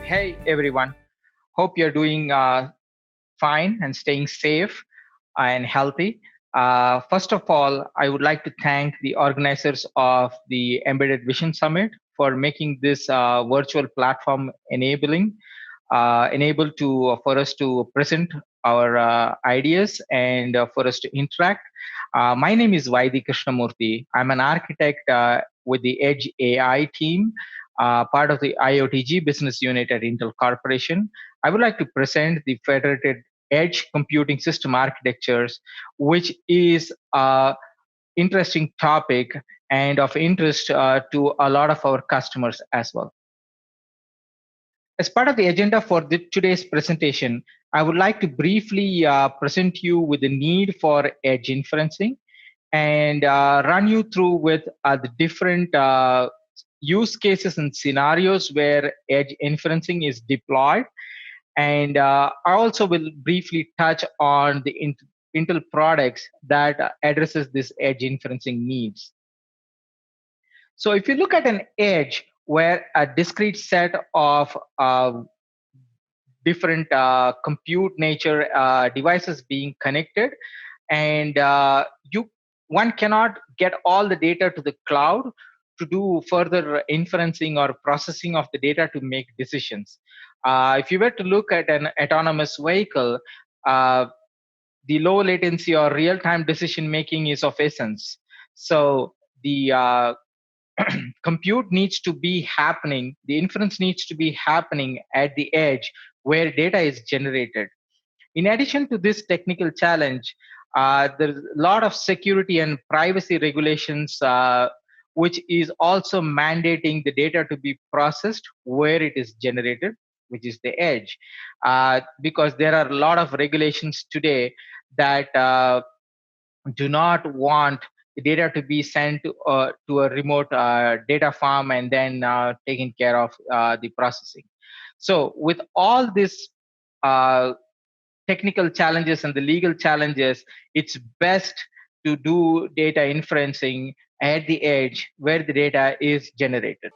Hey everyone, hope you're doing fine and staying safe and healthy. First of all, I would like to thank the organizers of the Embedded Vision Summit for making this virtual platform enable to for us to present our ideas and for us to interact. My name is Vaidyanathan Krishnamoorthy. I'm an architect with the Edge AI team, part of the IoTG business unit at Intel Corporation. I would like to present the Federated Edge Computing System Architectures, which is an interesting topic and of interest to a lot of our customers as well. As part of the agenda for today's presentation, I would like to briefly present you with the need for edge inferencing and run you through with the different use cases and scenarios where edge inferencing is deployed. And I also will briefly touch on the Intel products that addresses this edge inferencing needs. So if you look at an edge where a discrete set of different compute nature devices being connected, and you one cannot get all the data to the cloud to do further inferencing or processing of the data to make decisions. If you were to look at an autonomous vehicle, uh, the low latency or real-time decision making is of essence. So the compute needs to be happening, the inference needs to be happening at the edge where data is generated. In addition to this technical challenge, there's a lot of security and privacy regulations, which is also mandating the data to be processed where it is generated, which is the edge. Because there are a lot of regulations today that do not want the data to be sent to a remote data farm and then taking care of the processing. So with all this technical challenges and the legal challenges, it's best to do data inferencing at the edge where the data is generated.